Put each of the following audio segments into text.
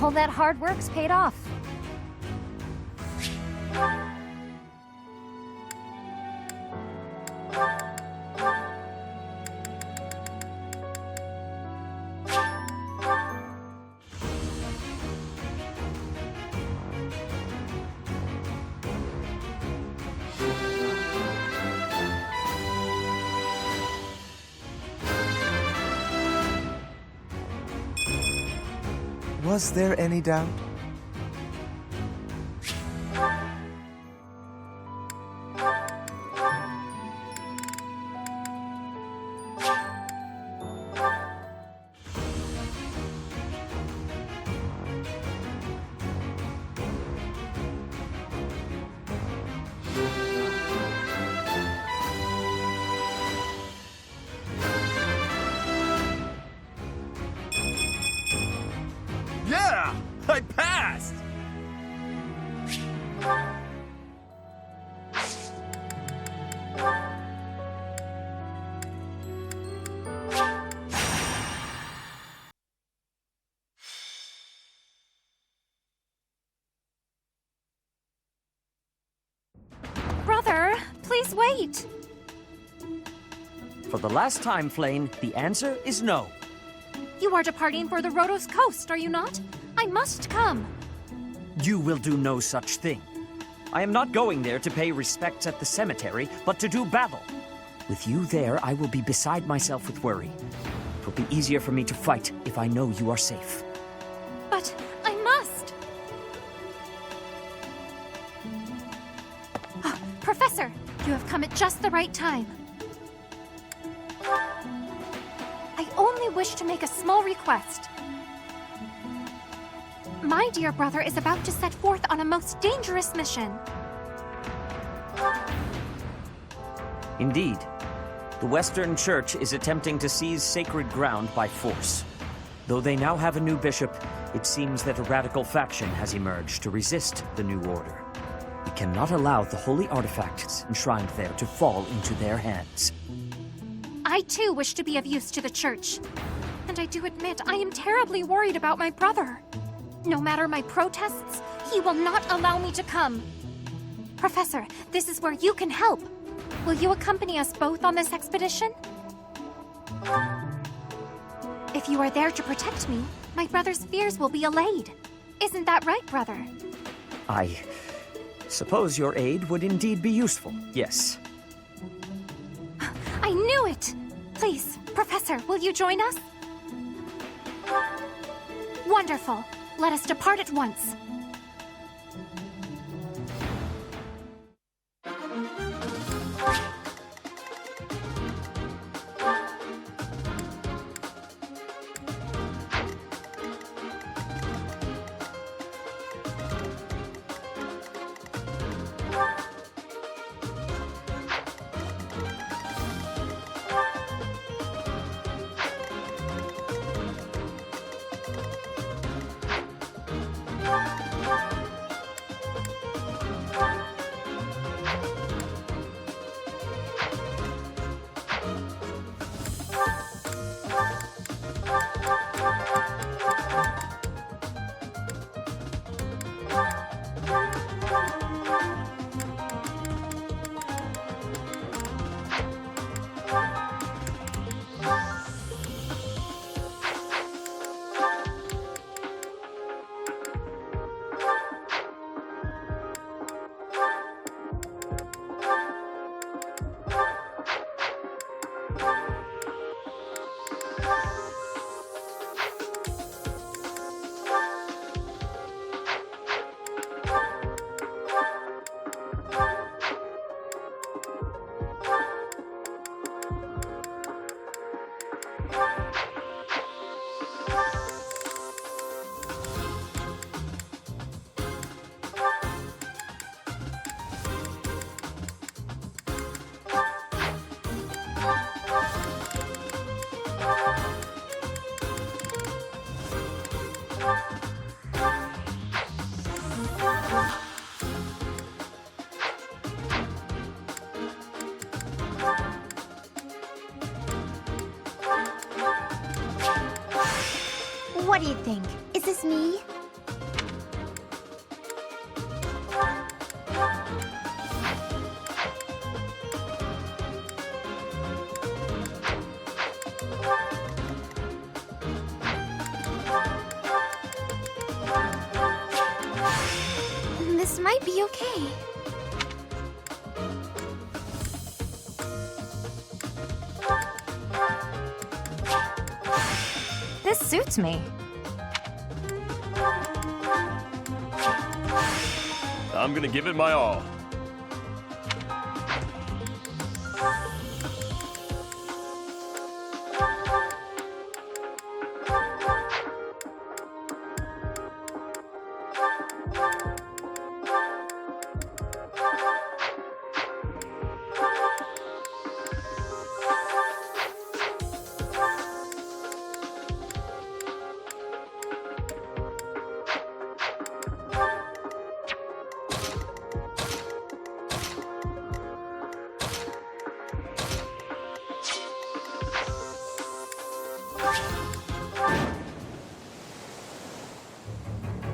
All that hard work's paid off. Was there any doubt? Yeah! I passed! Brother, please wait. For the last time, Flayn, the answer is no. You are departing for the Rhodos Coast, are you not? I must come. You will do no such thing. I am not going there to pay respects at the cemetery, but to do battle. With you there, I will be beside myself with worry. It will be easier for me to fight if I know you are safe. But I must. Ah, Professor, you have come at just the right time. I only wish to make a small request. My dear brother is about to set forth on a most dangerous mission. Indeed. The Western Church is attempting to seize sacred ground by force. Though they now have a new bishop, it seems that a radical faction has emerged to resist the new order. We cannot allow the holy artifacts enshrined there to fall into their hands. I too wish to be of use to the Church. And I do admit I am terribly worried about my brother. No matter my protests, he will not allow me to come. Professor, this is where you can help. Will you accompany us both on this expedition? If you are there to protect me, my brother's fears will be allayed. Isn't that right, brother? I suppose your aid would indeed be useful, yes. I knew it! Please, Professor, will you join us? Wonderful. Let us depart at once. What do you think? Is this me? be okay. This suits me. I'm gonna give it my all.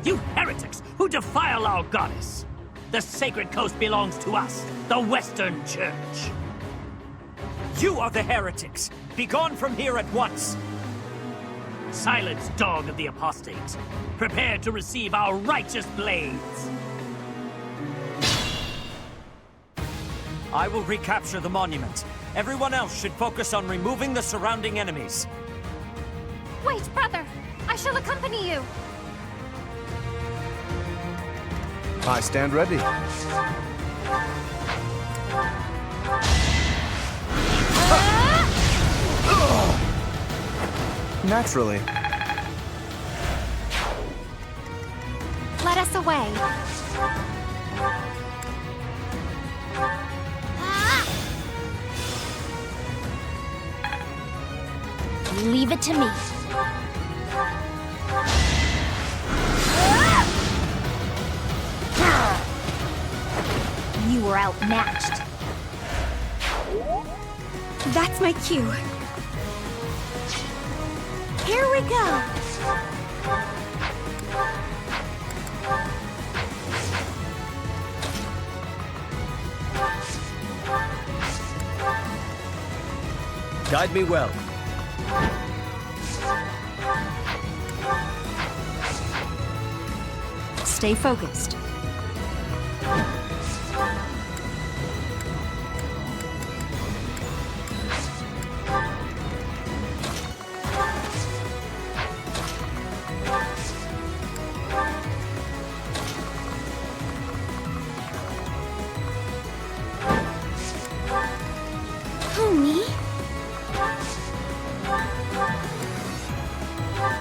You heretics who defile our goddess! The sacred coast belongs to us, the Western Church. You are the heretics! Begone from here at once! Silence, dog of the apostates. Prepare to receive our righteous blades. I will recapture the monument. Everyone else should focus on removing the surrounding enemies. Wait, brother! I shall accompany you! I stand ready. Naturally. Let us away. Leave it to me. You were outmatched. That's my cue. Here we go. Guide me well. Stay focused.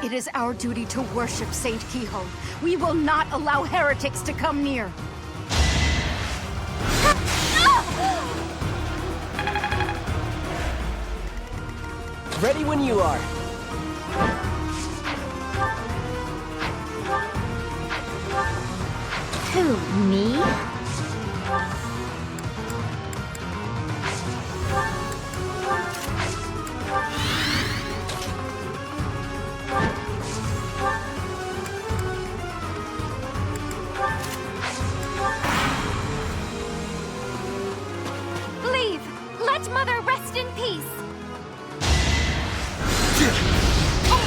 It is our duty to worship Saint Cichol. We will not allow heretics to come near. Ready when you are. Who, me? Leave! Let Mother rest in peace!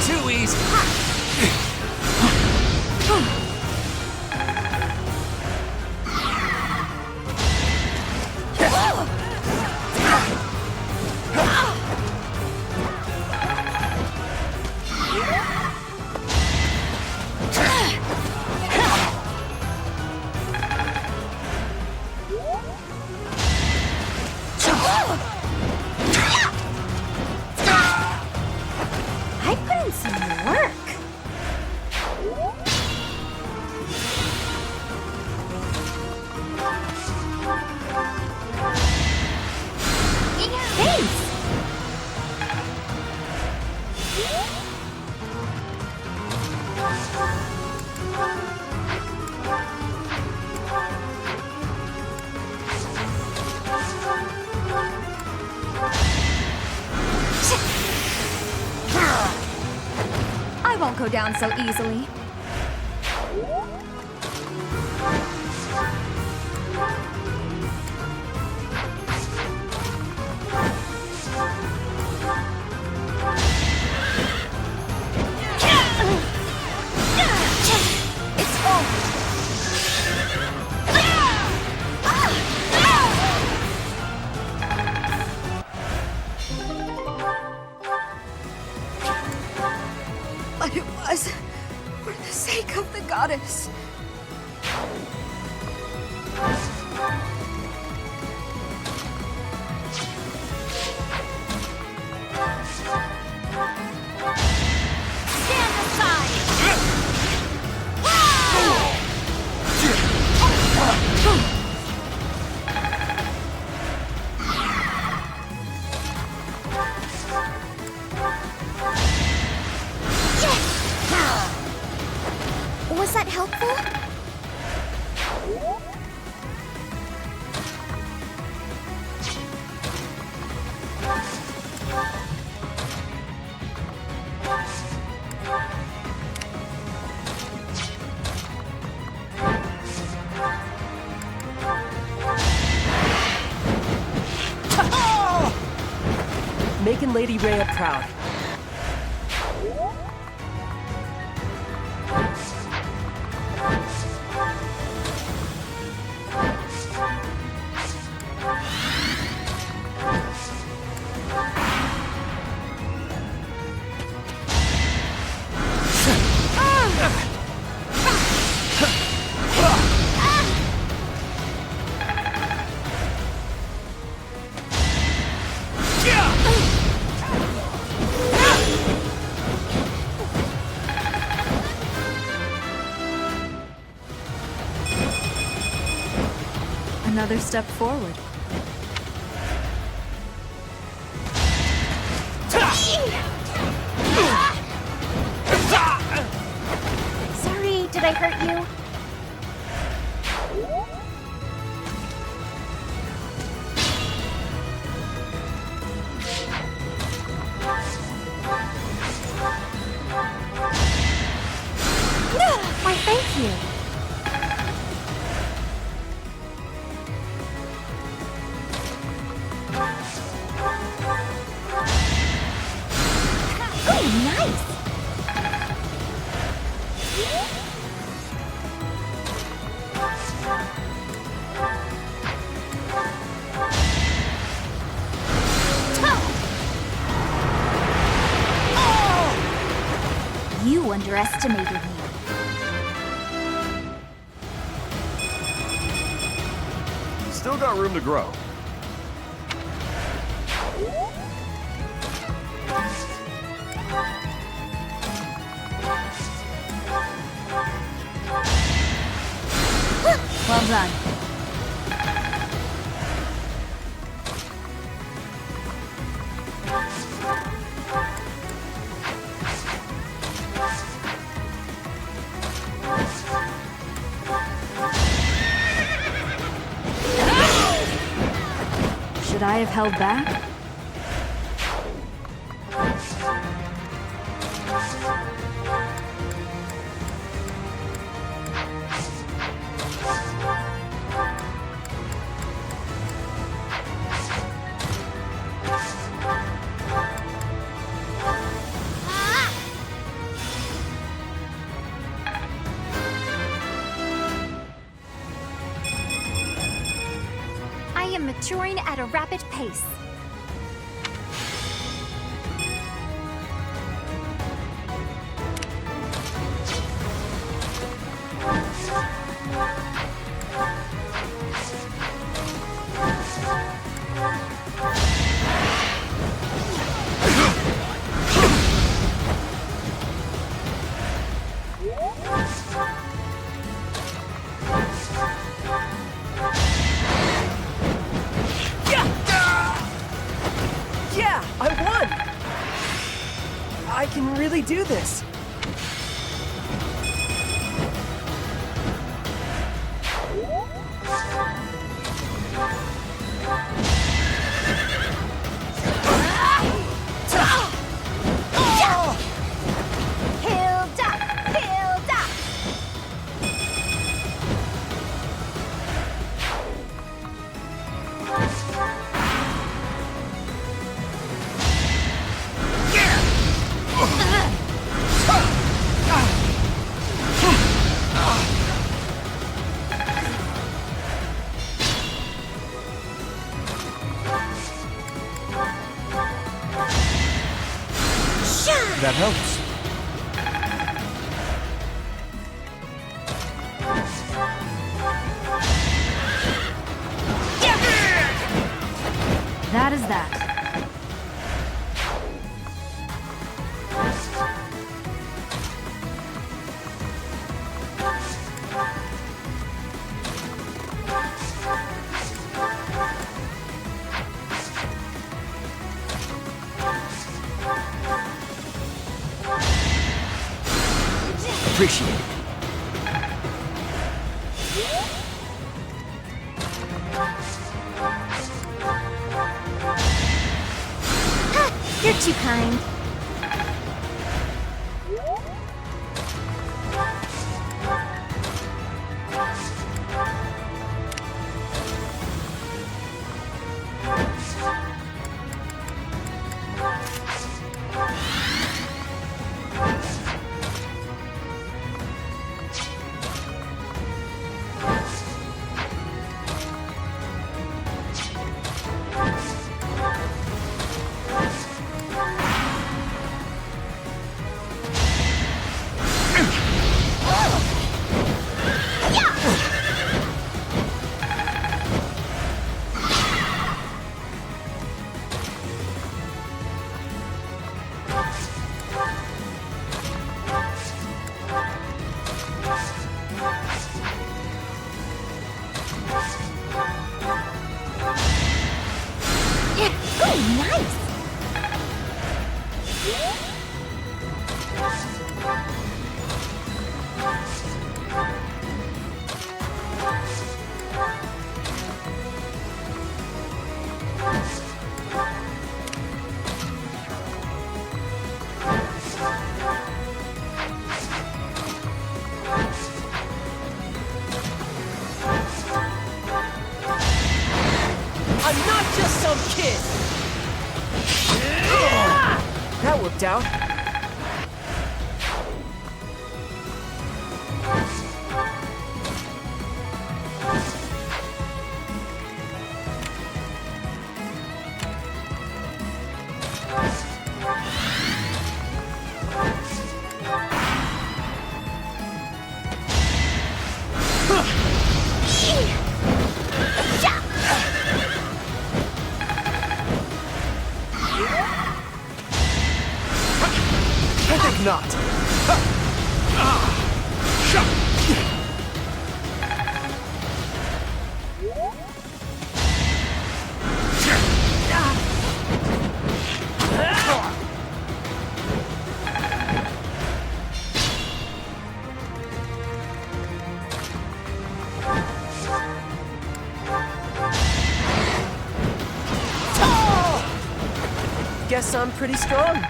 Too easy. I put in some work. Thanks. I won't go down so easily. It's over. making Lady Rhea proud. Another step forward. Sorry, did I hurt you? Why, thank you. Oh, nice! You underestimated me. Still got room to grow. Well done. Should I have held back? I am maturing at a rapid pace. Yeah, I won! I can really do this. Hilda! Hilda! That helps. That is that. Appreciate it. You're too kind. Oh, nice! I'm not just some kid! That worked out. I think not. Guess I'm pretty strong.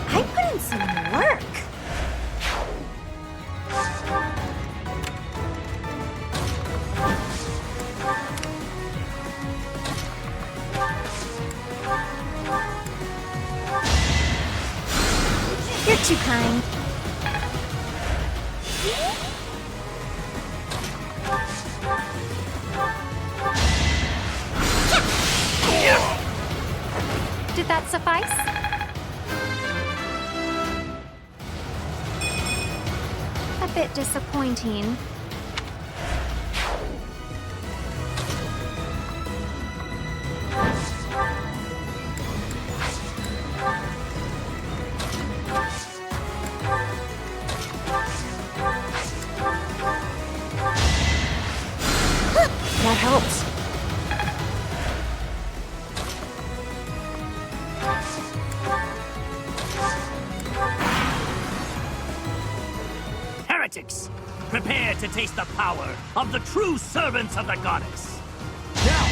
I put in some work. You're too kind. Did that suffice? A bit disappointing. That helps. Heretics! Prepare to taste the power of the true servants of the goddess! Now!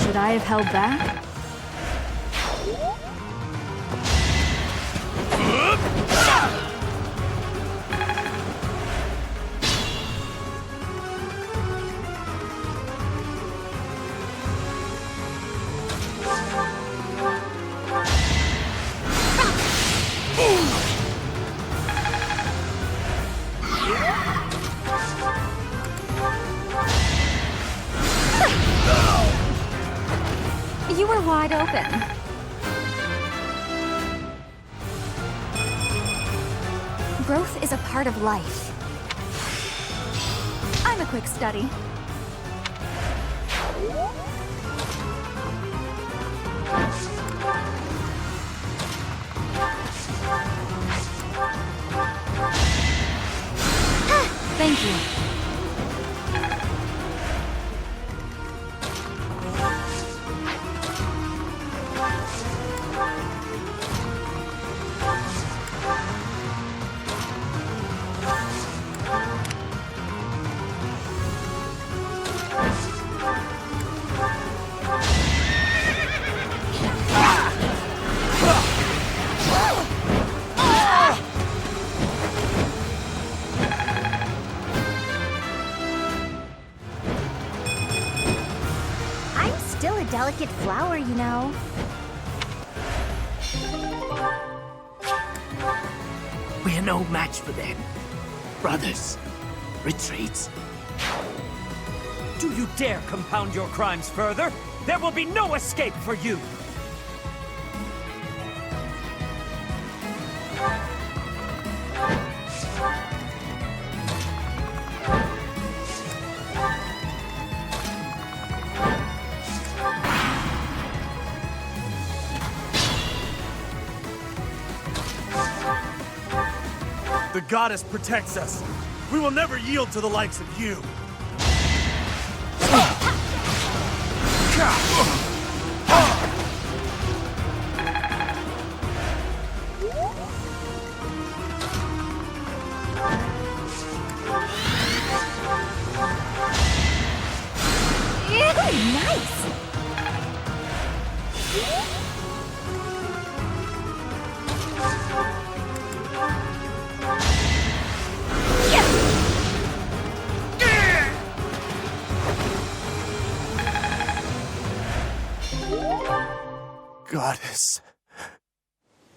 Should I have held back? You were wide open. Growth is a part of life. I'm a quick study. Thank you. Delicate flower, you know. We're no match for them. Brothers, retreat. Do you dare compound your crimes further? There will be no escape for you! The goddess protects us. We will never yield to the likes of you. Goddess,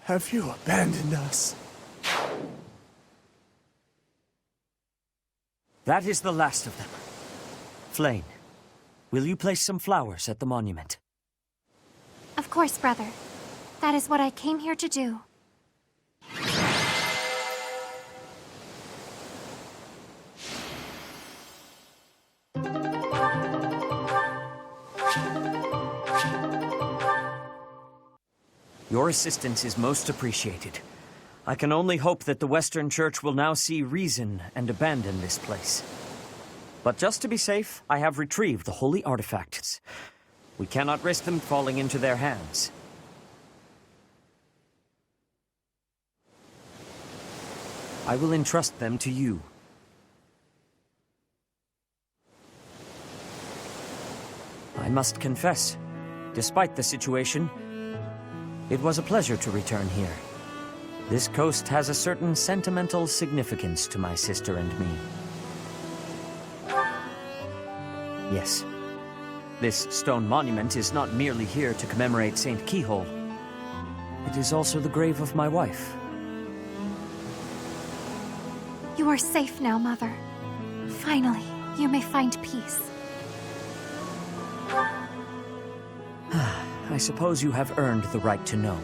have you abandoned us? That is the last of them. Flayn, will you place some flowers at the monument? Of course, brother. That is what I came here to do. Your assistance is most appreciated. I can only hope that the Western Church will now see reason and abandon this place. But just to be safe, I have retrieved the holy artifacts. We cannot risk them falling into their hands. I will entrust them to you. I must confess, despite the situation, it was a pleasure to return here. This coast has a certain sentimental significance to my sister and me. Yes, this stone monument is not merely here to commemorate Saint Cichol. It is also the grave of my wife. You are safe now, Mother. Finally, you may find peace. I suppose you have earned the right to know,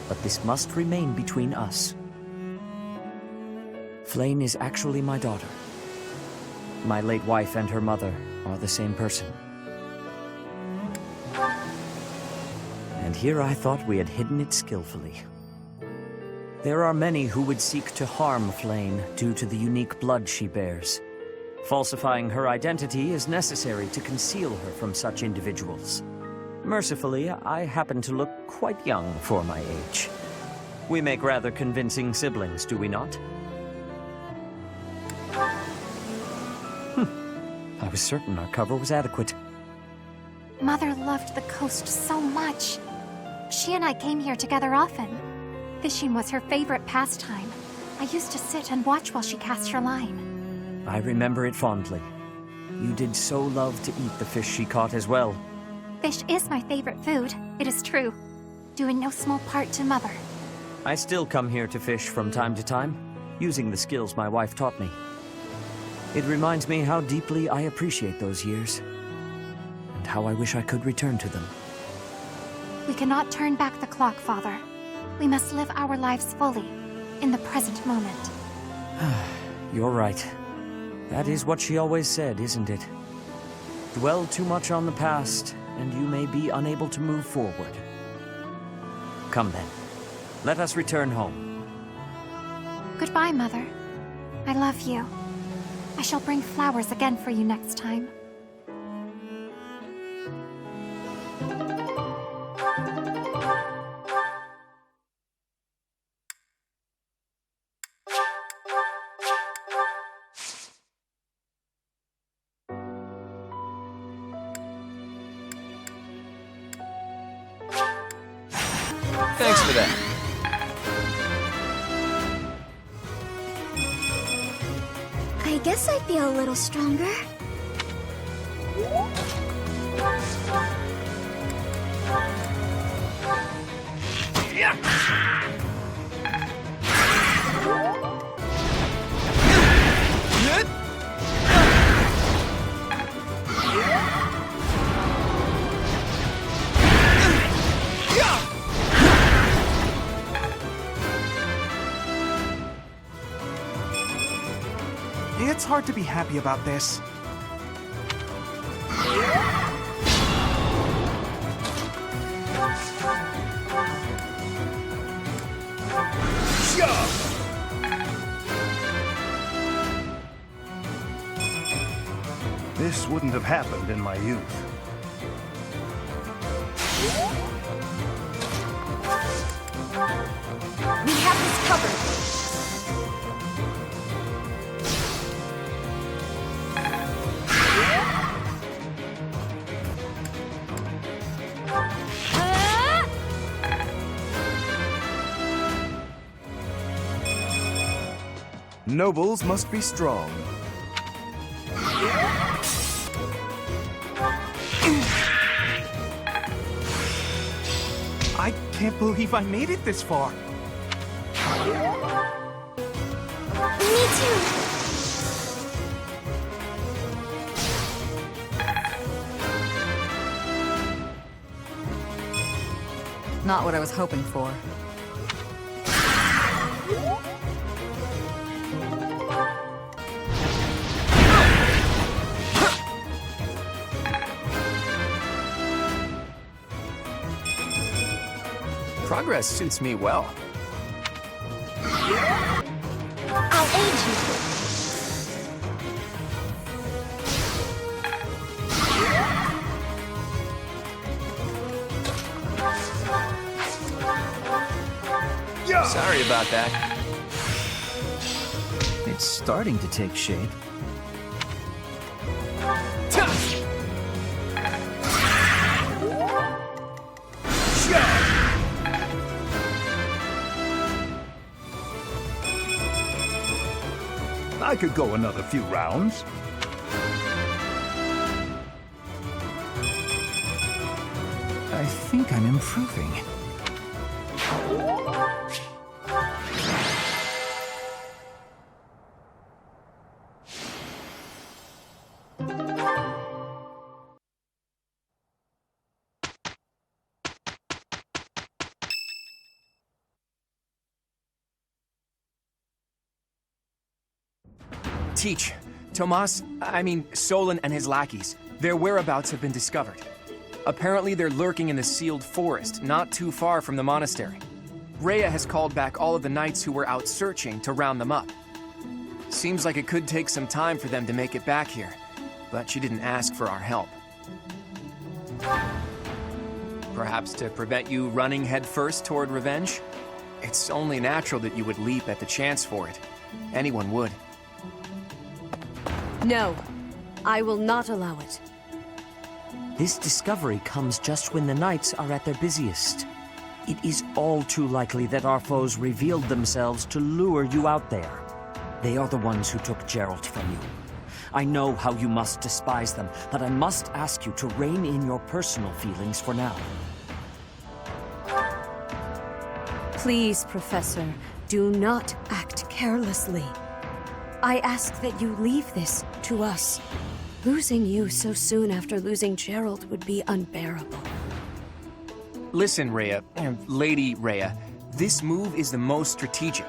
but this must remain between us. Flayn is actually my daughter. My late wife and her mother are the same person. And here I thought we had hidden it skillfully. There are many who would seek to harm Flayn due to the unique blood she bears. Falsifying her identity is necessary to conceal her from such individuals. Mercifully, I happen to look quite young for my age. We make rather convincing siblings, do we not? I was certain our cover was adequate. Mother loved the coast so much. She and I came here together often. Fishing was her favorite pastime. I used to sit and watch while she cast her line. I remember it fondly. You did so love to eat the fish she caught as well. Fish is my favorite food, it is true. Due in no small part to Mother. I still come here to fish from time to time, using the skills my wife taught me. It reminds me how deeply I appreciate those years, and how I wish I could return to them. We cannot turn back the clock, Father. We must live our lives fully, in the present moment. You're right. That is what she always said, isn't it? Dwell too much on the past, and you may be unable to move forward. Come then. Let us return home. Goodbye, Mother. I love you. I shall bring flowers again for you next time. Thanks for that. I guess I feel a little stronger. It's hard to be happy about this. This wouldn't have happened in my youth. We have this covered. Nobles must be strong. I can't believe I made it this far. Me too. Not what I was hoping for. Progress suits me well. I'll aid you. Sorry about that. It's starting to take shape. I could go another few rounds. I think I'm improving. Teach. Solon and his lackeys. Their whereabouts have been discovered. Apparently they're lurking in the sealed forest, not too far from the monastery. Rhea has called back all of the knights who were out searching to round them up. Seems like it could take some time for them to make it back here, but she didn't ask for our help. Perhaps to prevent you running headfirst toward revenge? It's only natural that you would leap at the chance for it. Anyone would. No, I will not allow it. This discovery comes just when the knights are at their busiest. It is all too likely that our foes revealed themselves to lure you out there. They are the ones who took Geralt from you. I know how you must despise them, but I must ask you to rein in your personal feelings for now. Please, Professor, do not act carelessly. I ask that you leave this to us. Losing you so soon after losing Geralt would be unbearable. Listen, Rhea, Lady Rhea, this move is the most strategic.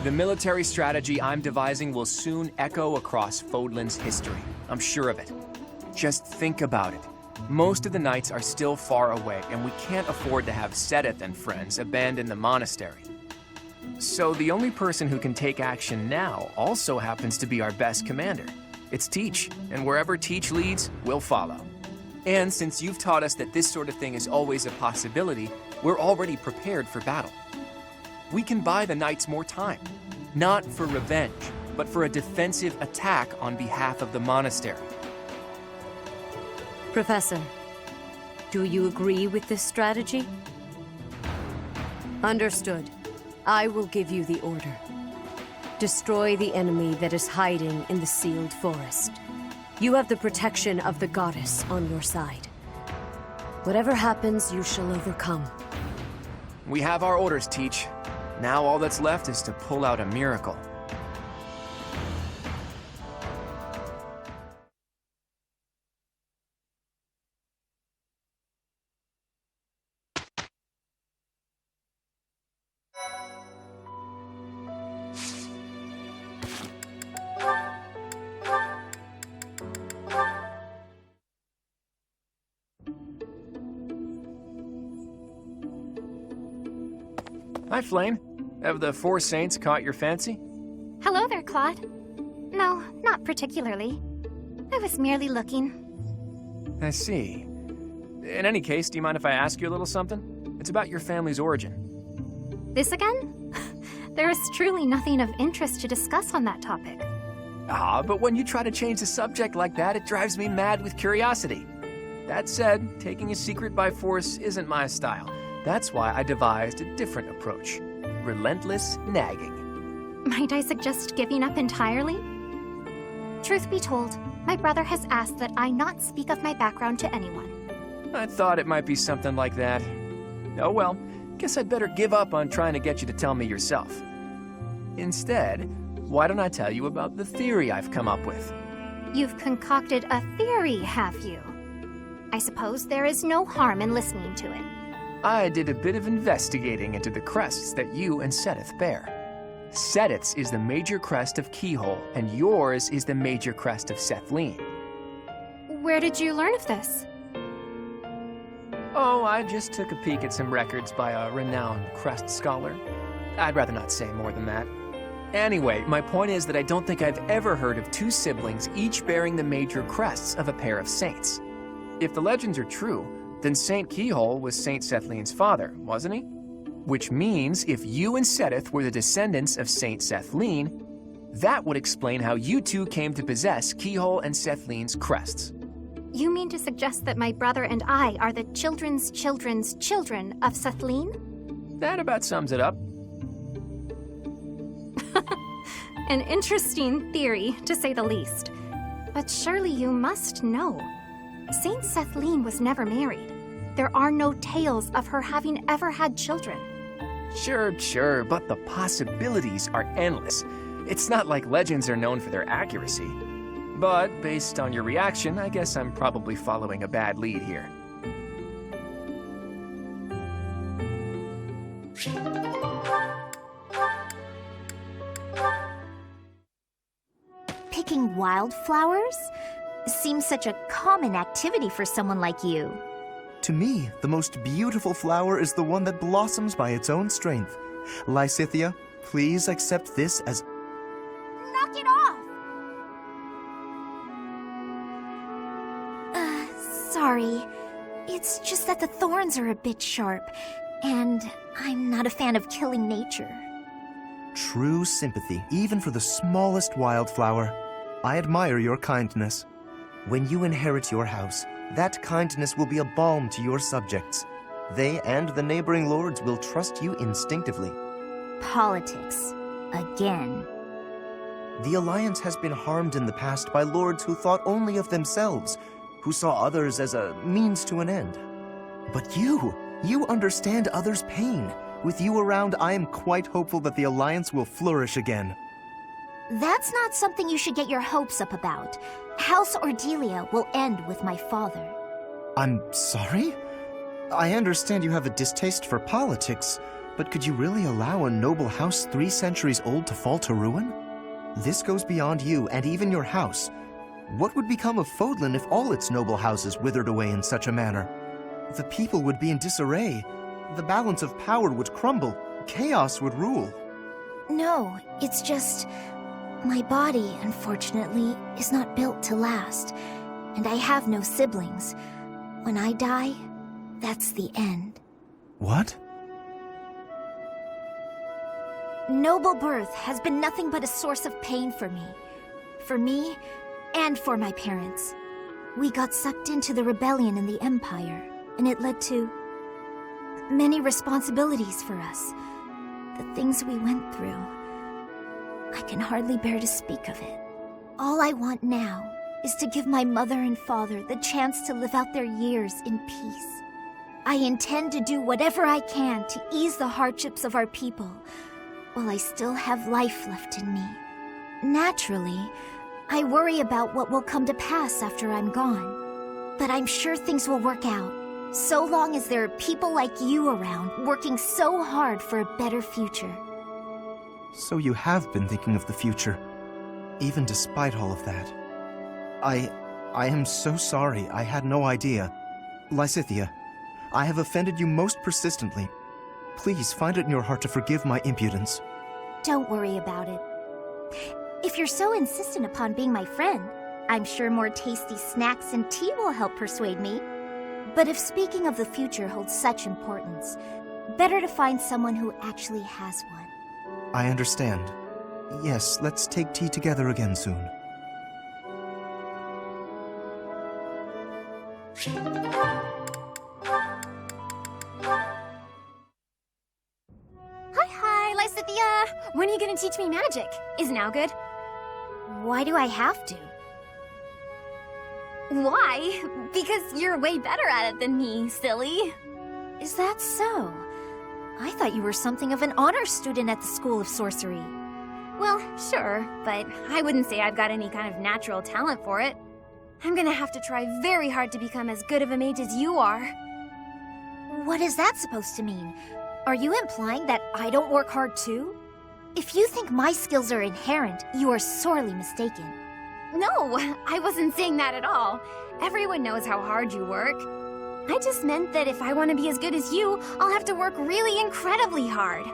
The military strategy I'm devising will soon echo across Fodlan's history. I'm sure of it. Just think about it. Most of the knights are still far away, and we can't afford to have Seteth and friends abandon the monastery. So the only person who can take action now also happens to be our best commander. It's Teach, and wherever Teach leads, we'll follow. And since you've taught us that this sort of thing is always a possibility, we're already prepared for battle. We can buy the knights more time, not for revenge, but for a defensive attack on behalf of the monastery. Professor, do you agree with this strategy? Understood. I will give you the order. Destroy the enemy that is hiding in the sealed forest. You have the protection of the goddess on your side. Whatever happens, you shall overcome. We have our orders, Teach. Now all that's left is to pull out a miracle. Hi, Flayn. Have the Four Saints caught your fancy? Hello there, Claude. No, not particularly. I was merely looking. I see. In any case, do you mind if I ask you a little something? It's about your family's origin. This again? There is truly nothing of interest to discuss on that topic. But when you try to change the subject like that, it drives me mad with curiosity. That said, taking a secret by force isn't my style. That's why I devised a different approach. Relentless nagging. Might I suggest giving up entirely? Truth be told, my brother has asked that I not speak of my background to anyone. I thought it might be something like that. Oh well, guess I'd better give up on trying to get you to tell me yourself. Instead, why don't I tell you about the theory I've come up with? You've concocted a theory, have you? I suppose there is no harm in listening to it. I did a bit of investigating into the crests that you and Seteth bear. Seteth's is the major crest of Cichol, and yours is the major crest of Sethlin. Where did you learn of this? Oh, I just took a peek at some records by a renowned crest scholar. I'd rather not say more than that. Anyway, my point is that I don't think I've ever heard of two siblings each bearing the major crests of a pair of saints. If the legends are true, then Saint Cichol was Saint Cethlin's father, wasn't he? Which means if you and Seteth were the descendants of Saint Cethlin, that would explain how you two came to possess Cichol and Cethlin's crests. You mean to suggest that my brother and I are the children's children's children of Sethlin? That about sums it up. An interesting theory, to say the least. But surely you must know. Saint Cethlin was never married. There are no tales of her having ever had children. Sure, but the possibilities are endless. It's not like legends are known for their accuracy. But based on your reaction, I guess I'm probably following a bad lead here. Picking wildflowers? Seems such a common activity for someone like you. To me, the most beautiful flower is the one that blossoms by its own strength. Lysithea, please accept this as... Knock it off! Sorry. It's just that the thorns are a bit sharp, and I'm not a fan of killing nature. True sympathy, even for the smallest wildflower. I admire your kindness. When you inherit your house, that kindness will be a balm to your subjects. They and the neighboring lords will trust you instinctively. Politics. Again. The Alliance has been harmed in the past by lords who thought only of themselves, who saw others as a means to an end. But you understand others' pain. With you around, I am quite hopeful that the Alliance will flourish again. That's not something you should get your hopes up about. House Ordelia will end with my father. I'm sorry? I understand you have a distaste for politics, but could you really allow a noble house 3 centuries old to fall to ruin? This goes beyond you and even your house. What would become of Fodlan if all its noble houses withered away in such a manner? The people would be in disarray. The balance of power would crumble. Chaos would rule. No, it's just... my body, unfortunately, is not built to last, and I have no siblings. When I die, that's the end. What? Noble birth has been nothing but a source of pain for me. For me, and for my parents. We got sucked into the rebellion in the Empire, and it led to many responsibilities for us. The things we went through. I can hardly bear to speak of it. All I want now is to give my mother and father the chance to live out their years in peace. I intend to do whatever I can to ease the hardships of our people, while I still have life left in me. Naturally, I worry about what will come to pass after I'm gone. But I'm sure things will work out, so long as there are people like you around working so hard for a better future. So you have been thinking of the future, even despite all of that. I am so sorry. I had no idea. Lysithea, I have offended you most persistently. Please find it in your heart to forgive my impudence. Don't worry about it. If you're so insistent upon being my friend, I'm sure more tasty snacks and tea will help persuade me. But if speaking of the future holds such importance, better to find someone who actually has one. I understand. Yes, let's take tea together again soon. Hi, Lysithia! When are you gonna teach me magic? Is now good? Why do I have to? Why? Because you're way better at it than me, silly. Is that so? I thought you were something of an honor student at the School of Sorcery. Well, sure, but I wouldn't say I've got any kind of natural talent for it. I'm gonna have to try very hard to become as good of a mage as you are. What is that supposed to mean? Are you implying that I don't work hard too? If you think my skills are inherent, you are sorely mistaken. No, I wasn't saying that at all. Everyone knows how hard you work. I just meant that if I want to be as good as you, I'll have to work really incredibly hard.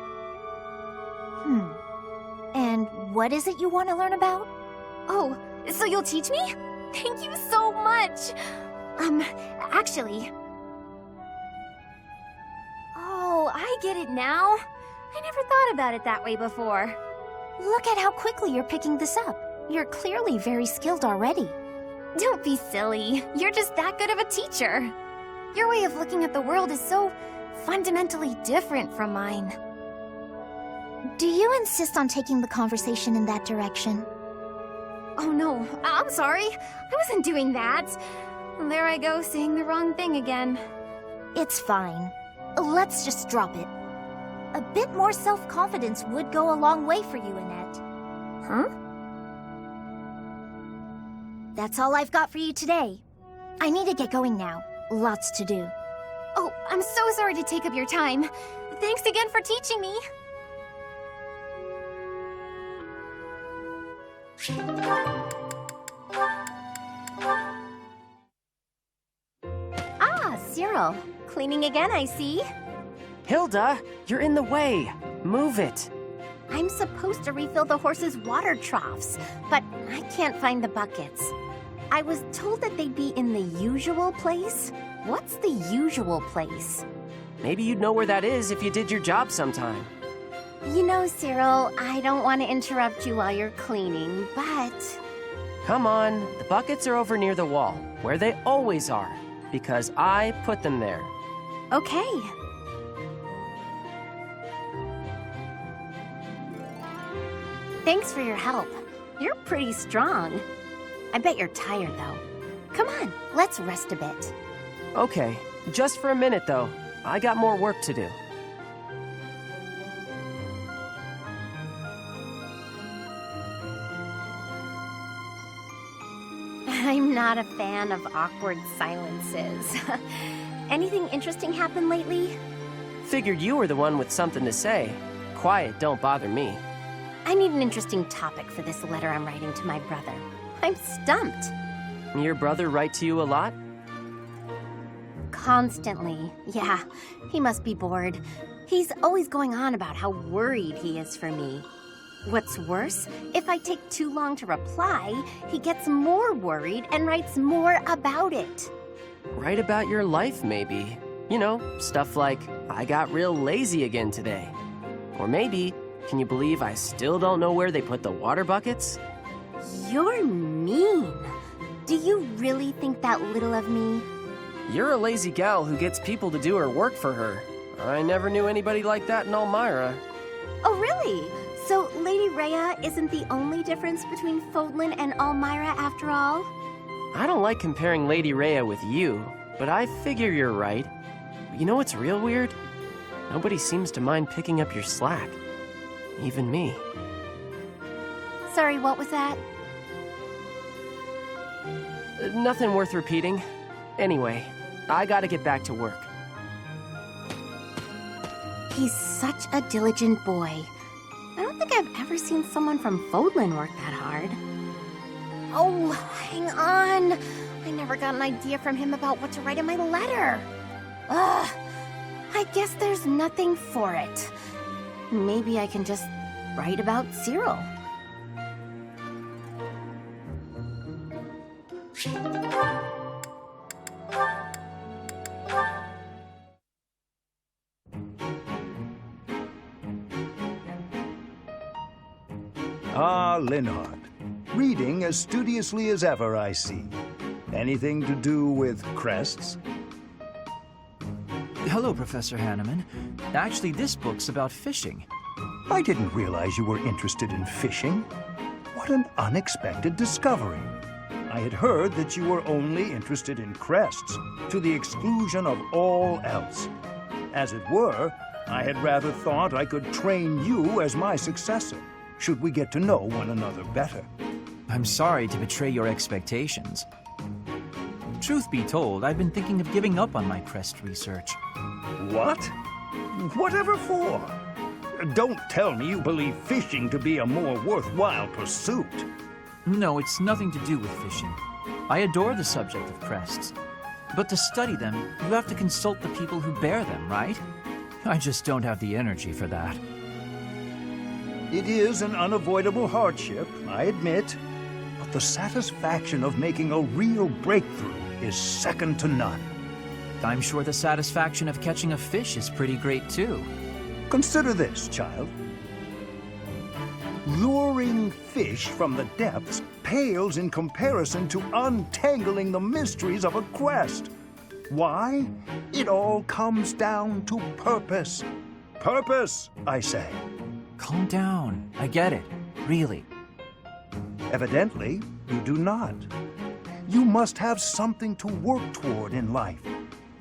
And what is it you want to learn about? Oh, so you'll teach me? Thank you so much! Actually... Oh, I get it now. I never thought about it that way before. Look at how quickly you're picking this up. You're clearly very skilled already. Don't be silly. You're just that good of a teacher. Your way of looking at the world is so fundamentally different from mine. Do you insist on taking the conversation in that direction? Oh no, I'm sorry. I wasn't doing that. There I go, saying the wrong thing again. It's fine. Let's just drop it. A bit more self-confidence would go a long way for you, Annette. Huh? That's all I've got for you today. I need to get going now. Lots to do. Oh, I'm so sorry to take up your time. Thanks again for teaching me. Ah, Cyril. Cleaning again, I see. Hilda, you're in the way. Move it. I'm supposed to refill the horses' water troughs, but I can't find the buckets. I was told that they'd be in the usual place. What's the usual place? Maybe you'd know where that is if you did your job sometime. You know, Cyril, I don't want to interrupt you while you're cleaning, but... Come on, the buckets are over near the wall, where they always are, because I put them there. Okay. Thanks for your help. You're pretty strong. I bet you're tired, though. Come on, let's rest a bit. Okay, just for a minute, though. I got more work to do. I'm not a fan of awkward silences. Anything interesting happen lately? Figured you were the one with something to say. Quiet don't bother me. I need an interesting topic for this letter I'm writing to my brother. I'm stumped. Your brother write to you a lot? Constantly. Yeah, he must be bored. He's always going on about how worried he is for me. What's worse, if I take too long to reply, he gets more worried and writes more about it. Write about your life, maybe. You know, stuff like, I got real lazy again today. Or maybe, can you believe I still don't know where they put the water buckets? You're mean. Do you really think that little of me? You're a lazy gal who gets people to do her work for her. I never knew anybody like that in Elmira. Oh, really? So Lady Rhea isn't the only difference between Fodlan and Elmira after all? I don't like comparing Lady Rhea with you, but I figure you're right. You know what's real weird? Nobody seems to mind picking up your slack. Even me. Sorry, what was that? Nothing worth repeating. Anyway, I gotta get back to work. He's such a diligent boy. I don't think I've ever seen someone from Fodlan work that hard. Oh, hang on. I never got an idea from him about what to write in my letter. Ugh. I guess there's nothing for it. Maybe I can just write about Cyril. Ah, Linhardt. Reading as studiously as ever, I see. Anything to do with crests? Hello, Professor Hanneman. Actually, this book's about fishing. I didn't realize you were interested in fishing. What an unexpected discovery. I had heard that you were only interested in crests, to the exclusion of all else. As it were, I had rather thought I could train you as my successor, should we get to know one another better. I'm sorry to betray your expectations. Truth be told, I've been thinking of giving up on my crest research. What? Whatever for? Don't tell me you believe fishing to be a more worthwhile pursuit. No, it's nothing to do with fishing. I adore the subject of crests. But to study them, you have to consult the people who bear them, right? I just don't have the energy for that. It is an unavoidable hardship, I admit. But the satisfaction of making a real breakthrough is second to none. I'm sure the satisfaction of catching a fish is pretty great, too. Consider this, child. Luring fish from the depths pales in comparison to untangling the mysteries of a quest. Why? It all comes down to purpose. Purpose, I say. Calm down. I get it. Really. Evidently, you do not. You must have something to work toward in life.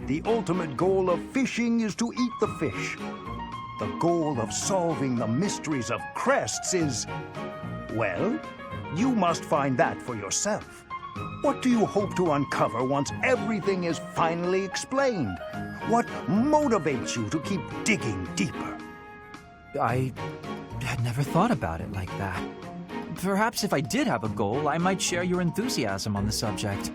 The ultimate goal of fishing is to eat the fish. The goal of solving the mysteries of crests is, well, you must find that for yourself. What do you hope to uncover once everything is finally explained? What motivates you to keep digging deeper? I had never thought about it like that. Perhaps if I did have a goal, I might share your enthusiasm on the subject.